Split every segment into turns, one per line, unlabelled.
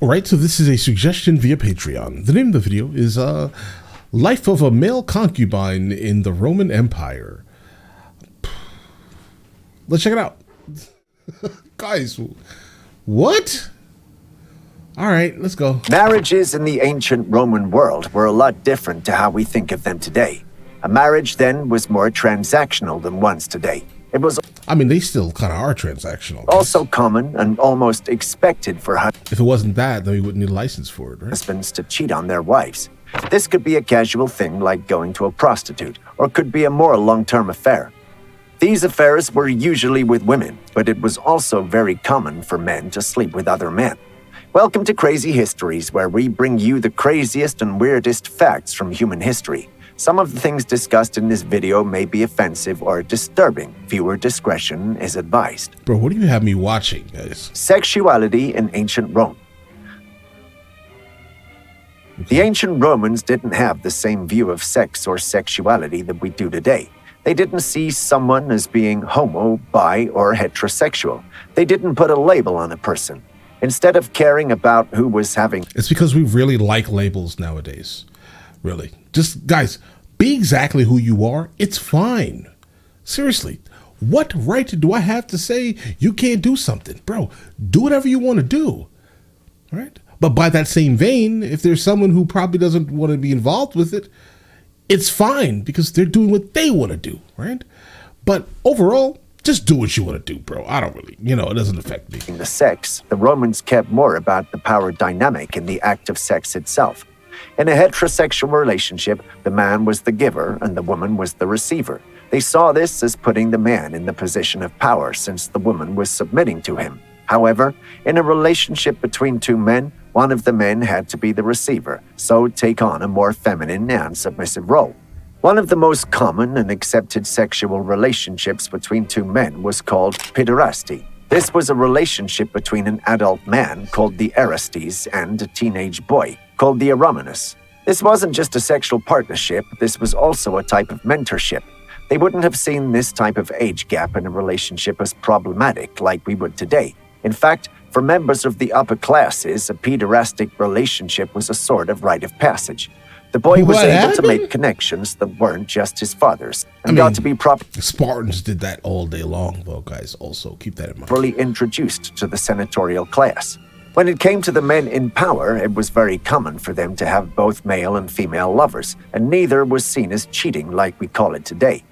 All right, so this is a suggestion via Patreon. The name of the video is Life of a Male Concubine in the Roman Empire. Let's check it out. Guys, what? All right, let's go.
Marriages in the ancient Roman world were a lot different to how we think of them today. A marriage then was more transactional than ones today. It was,
I mean, they still kind of are transactional.
Also common and almost expected for
if it wasn't that, then we wouldn't need a license for it, right?
Husbands to cheat on their wives. This could be a casual thing like going to a prostitute, or could be a more long-term affair. These affairs were usually with women, but it was also very common for men to sleep with other men. Welcome to Crazy Histories, where we bring you the craziest and weirdest facts from human history. Some of the things discussed in this video may be offensive or disturbing. Viewer discretion is advised.
Bro, what do you have me watching, guys?
Sexuality in ancient Rome. The ancient Romans didn't have the same view of sex or sexuality that we do today. They didn't see someone as being homo, bi, or heterosexual. They didn't put a label on a person. Instead of caring about who was having...
It's because we really like labels nowadays. Really. Just, guys, be exactly who you are. It's fine. Seriously. What right do I have to say you can't do something? Bro, do whatever you want to do. Right? But by that same vein, if there's someone who probably doesn't want to be involved with it, it's fine because they're doing what they want to do, right? But overall, just do what you want to do, bro. I don't really, it doesn't affect me.
In the sex, the Romans cared more about the power dynamic in the act of sex itself. In a heterosexual relationship, the man was the giver and the woman was the receiver. They saw this as putting the man in the position of power since the woman was submitting to him. However, in a relationship between two men, one of the men had to be the receiver, so take on a more feminine and submissive role. One of the most common and accepted sexual relationships between two men was called pederasty. This was a relationship between an adult man called the Arestes and a teenage boy called the Eromenus. This wasn't just a sexual partnership, this was also a type of mentorship. They wouldn't have seen this type of age gap in a relationship as problematic like we would today. In fact, for members of the upper classes, a pederastic relationship was a sort of rite of passage. The boy was able to make connections that weren't just his father's and got to be
the Spartans did that all day long, though, guys. Also, keep that in mind.
Properly introduced to the senatorial class. When it came to the men in power, it was very common for them to have both male and female lovers, and neither was seen as cheating like we call it today.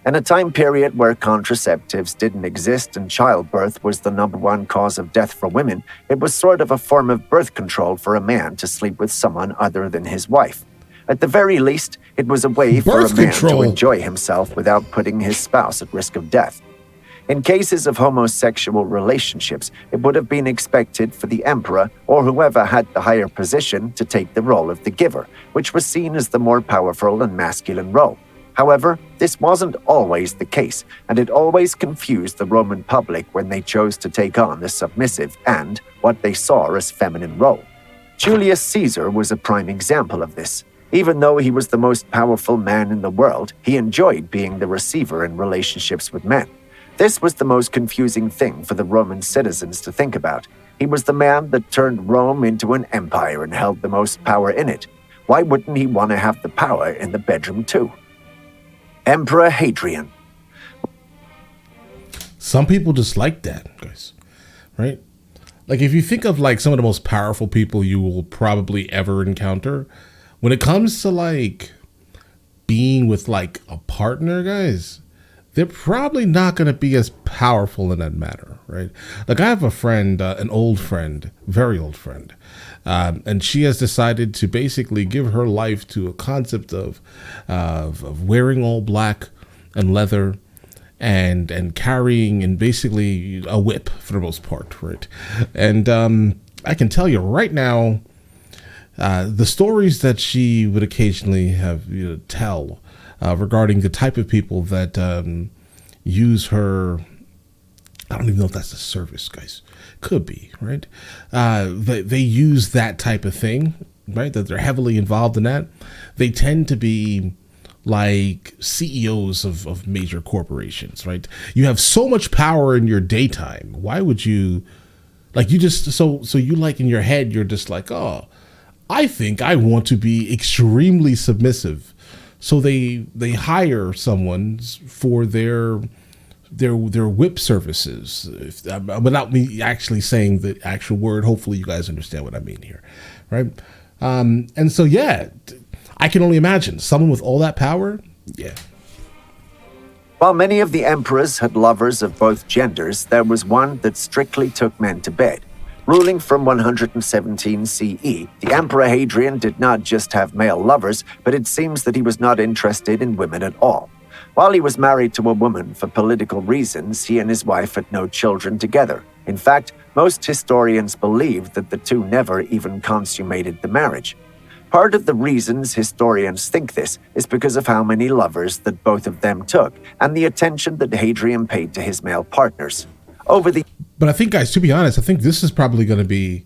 In a time period where contraceptives didn't exist and childbirth was the #1 cause of death for women, it was sort of a form of birth control for a man to sleep with someone other than his wife. At the very least, it was a way for a man to enjoy himself without putting his spouse at risk of death. In cases of homosexual relationships, it would have been expected for the emperor or whoever had the higher position to take the role of the giver, which was seen as the more powerful and masculine role. However, this wasn't always the case, and it always confused the Roman public when they chose to take on the submissive and what they saw as feminine role. Julius Caesar was a prime example of this. Even though he was the most powerful man in the world, he enjoyed being the receiver in relationships with men. This was the most confusing thing for the Roman citizens to think about. He was the man that turned Rome into an empire and held the most power in it. Why wouldn't he want to have the power in the bedroom too? Emperor Hadrian.
Some people just like that, guys, right? Like if you think of like some of the most powerful people you will probably ever encounter, when it comes to like being with like a partner, guys, they're probably not going to be as powerful in that matter, right? Like I have a friend, an old friend, very old friend, and she has decided to basically give her life to a concept of wearing all black and leather and carrying and basically a whip for the most part, right? And I can tell you right now, the stories that she would occasionally have tell regarding the type of people that use her, I don't even know if that's a service, guys. Could be, right? They use that type of thing, right? That they're heavily involved in that. They tend to be like CEOs of major corporations, right? You have so much power in your daytime. Why would you Like you just so you like in your head you're just like, oh, I think I want to be extremely submissive. So they hire someone for their whip services, without me actually saying the actual word. Hopefully you guys understand what I mean here, right? And so yeah, I can only imagine someone with all that power. Yeah.
While many of the emperors had lovers of both genders, there was one that strictly took men to bed. Ruling from 117 CE, the Emperor Hadrian did not just have male lovers, but it seems that he was not interested in women at all. While he was married to a woman for political reasons, he and his wife had no children together. In fact, most historians believe that the two never even consummated the marriage. Part of the reasons historians think this is because of how many lovers that both of them took and the attention that Hadrian paid to his male partners.
But I think, guys, to be honest, I think this is probably going to be,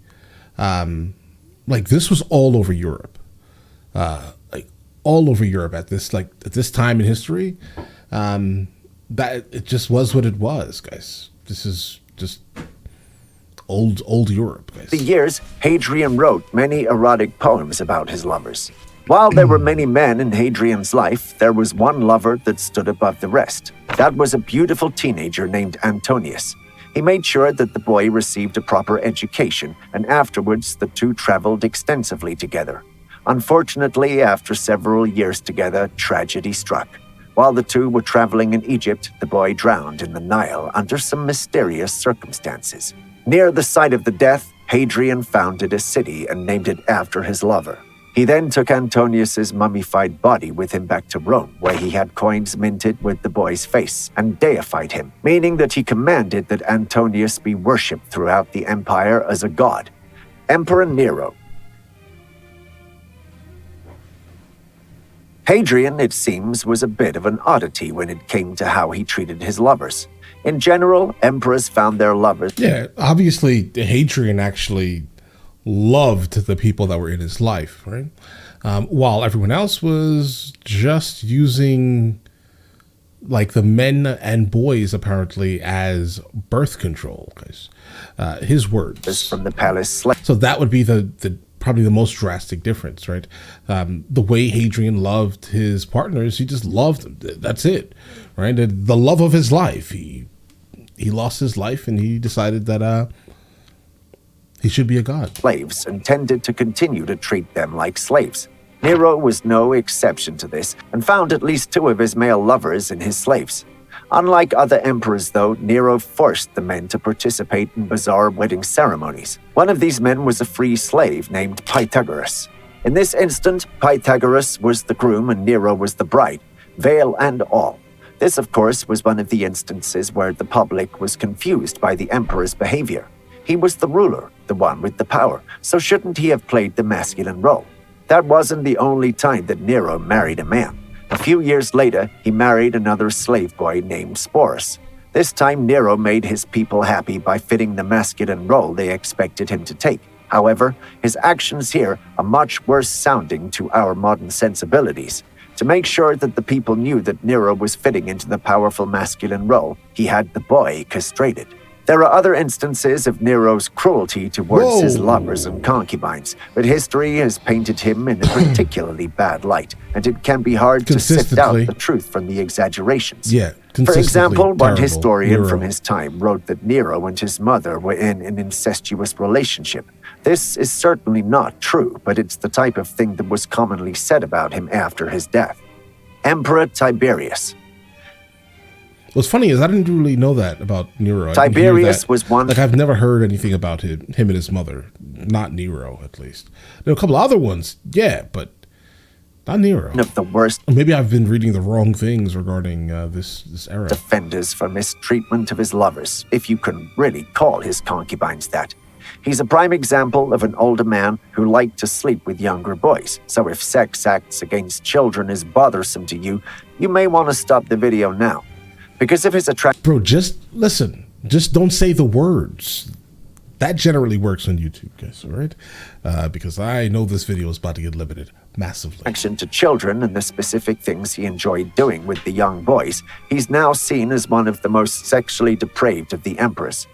like, this was all over Europe, like all over Europe at this time in history. That it just was what it was, guys. This is just old Europe, guys.
The years, Hadrian wrote many erotic poems about his lovers. While there were many men in Hadrian's life, there was one lover that stood above the rest. That was a beautiful teenager named Antonius. He made sure that the boy received a proper education, and afterwards the two traveled extensively together. Unfortunately, after several years together, tragedy struck. While the two were traveling in Egypt, the boy drowned in the Nile under some mysterious circumstances. Near the site of the death, Hadrian founded a city and named it after his lover. He then took Antonius's mummified body with him back to Rome, where he had coins minted with the boy's face, and deified him, meaning that he commanded that Antonius be worshipped throughout the empire as a god. Emperor Nero. Hadrian, it seems, was a bit of an oddity when it came to how he treated his lovers. In general, emperors found their lovers...
Yeah, obviously, Hadrian actually loved the people that were in his life, right? While everyone else was just using, like, the men and boys, apparently, as birth control, because his words.
From the palace.
So that would be the probably the most drastic difference, right? The way Hadrian loved his partners, he just loved them. That's it, right? The love of his life. He lost his life, and he decided that he should be a god.
Slaves intended to continue to treat them like slaves. Nero was no exception to this, and found at least 2 of his male lovers in his slaves. Unlike other emperors, though, Nero forced the men to participate in bizarre wedding ceremonies. One of these men was a free slave named Pythagoras. In this instant, Pythagoras was the groom and Nero was the bride, veil and all. This, of course, was one of the instances where the public was confused by the emperor's behavior. He was the ruler, the one with the power, so shouldn't he have played the masculine role? That wasn't the only time that Nero married a man. A few years later, he married another slave boy named Sporus. This time, Nero made his people happy by fitting the masculine role they expected him to take. However, his actions here are much worse sounding to our modern sensibilities. To make sure that the people knew that Nero was fitting into the powerful masculine role, he had the boy castrated. There are other instances of Nero's cruelty towards his lovers and concubines, but history has painted him in a particularly bad light, and it can be hard to sift out the truth from the exaggerations.
Yeah,
for example, one historian from his time wrote that Nero and his mother were in an incestuous relationship. This is certainly not true, but it's the type of thing that was commonly said about him after his death. Emperor Tiberius.
What's funny is I didn't really know that about Nero.
Tiberius was one...
Like, I've never heard anything about him and his mother. Not Nero, at least. There are a couple other ones, yeah, but not Nero.
One of the worst...
Maybe I've been reading the wrong things regarding this era.
Defenders for mistreatment of his lovers, if you can really call his concubines that. He's a prime example of an older man who liked to sleep with younger boys. So if sex acts against children is bothersome to you, you may want to stop the video now. Because of his attraction...
Bro, just listen. Just don't say the words. That generally works on YouTube, guys, all right? Because I know this video is about to get limited massively.
Attraction to children and the specific things he enjoyed doing with the young boys, he's now seen as one of the most sexually depraved of the emperors.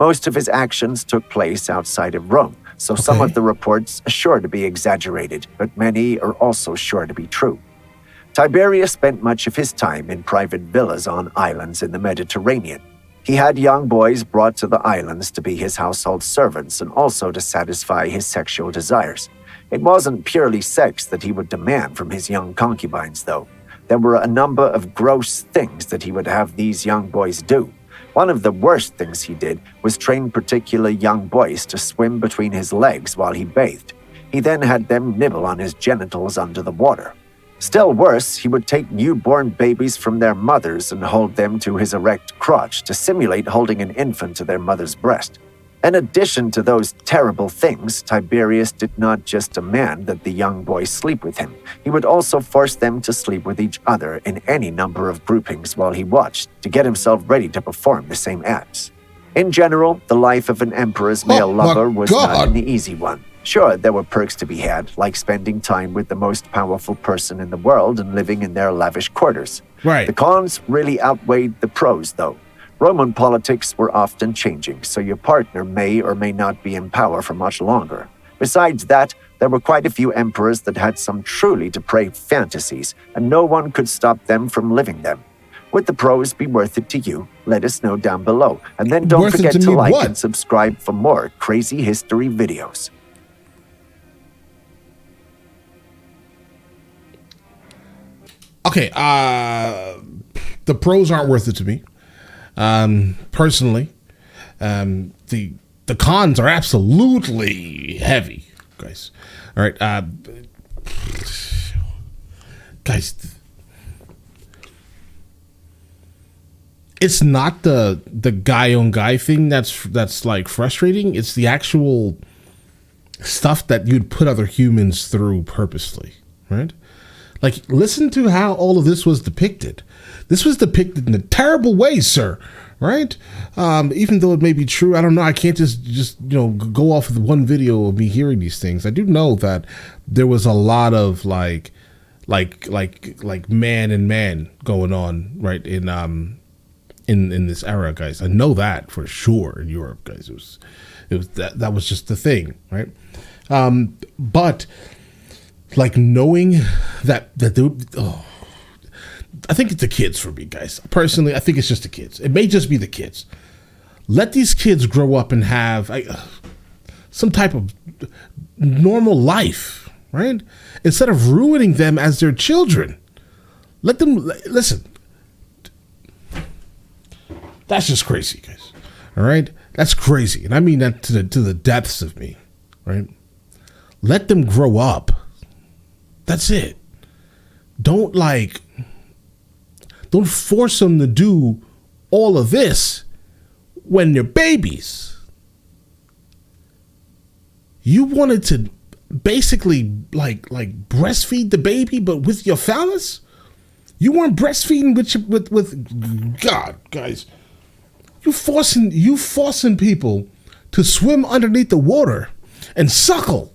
Most of his actions took place outside of Rome, so some of
Okay.
the reports are sure to be exaggerated, but many are also sure to be true. Tiberius spent much of his time in private villas on islands in the Mediterranean. He had young boys brought to the islands to be his household servants and also to satisfy his sexual desires. It wasn't purely sex that he would demand from his young concubines, though. There were a number of gross things that he would have these young boys do. One of the worst things he did was train particular young boys to swim between his legs while he bathed. He then had them nibble on his genitals under the water. Still worse, he would take newborn babies from their mothers and hold them to his erect crotch to simulate holding an infant to their mother's breast. In addition to those terrible things, Tiberius did not just demand that the young boys sleep with him. He would also force them to sleep with each other in any number of groupings while he watched to get himself ready to perform the same acts. In general, the life of an emperor's male lover was not an easy one. Sure, there were perks to be had, like spending time with the most powerful person in the world and living in their lavish quarters.
Right.
The cons really outweighed the pros, though. Roman politics were often changing, so your partner may or may not be in power for much longer. Besides that, there were quite a few emperors that had some truly depraved fantasies, and no one could stop them from living them. Would the pros be worth it to you? Let us know down below. And then don't forget to like and subscribe for more crazy history videos.
Okay, the pros aren't worth it to me. Personally, the cons are absolutely heavy, guys. All right, guys, it's not the guy on guy thing that's like frustrating. It's the actual stuff that you'd put other humans through purposely, right? Like, listen to how all of this was depicted. This was depicted in a terrible way, sir. Right? Even though it may be true, I don't know. I can't just go off of the one video of me hearing these things. I do know that there was a lot of like man and man going on, right, in this era, guys. I know that for sure in Europe, guys. It was that was just the thing, right? But like knowing that I think it's the kids for me, guys. Personally, I think it's just the kids. It may just be the kids. Let these kids grow up and have some type of normal life, right? Instead of ruining them as their children. Let them listen. That's just crazy, guys. All right? That's crazy. And I mean that to the depths of me, right? Let them grow up. That's it. Don't force them to do all of this when they're babies. You wanted to basically like breastfeed the baby, but with your phallus? You weren't breastfeeding with God, guys. You forcing people to swim underneath the water and suckle.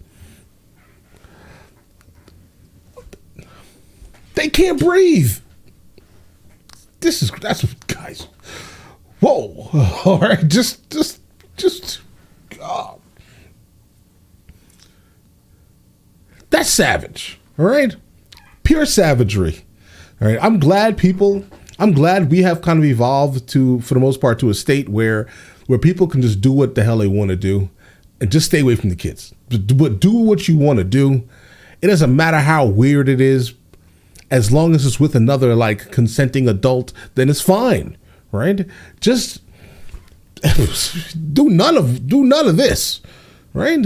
They can't breathe. That's guys. Whoa. All right. Just God. That's savage. All right. Pure savagery. All right. I'm glad we have kind of evolved for the most part, to a state where people can just do what the hell they want to do and just stay away from the kids. Do what you want to do. It doesn't matter how weird it is. As long as it's with another like consenting adult, then it's fine, right? Just do none of this, right?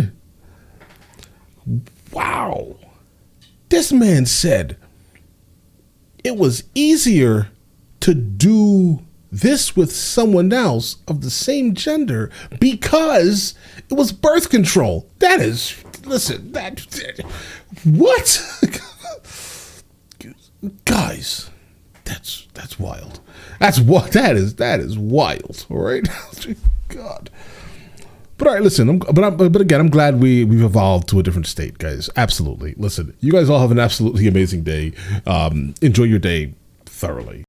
Wow. This man said it was easier to do this with someone else of the same gender because it was birth control. That is, listen, what? Guys, that's wild. That is wild. All right, God. But all right, listen. But again, I'm glad we've evolved to a different state, guys. Absolutely. Listen, you guys all have an absolutely amazing day. Enjoy your day thoroughly.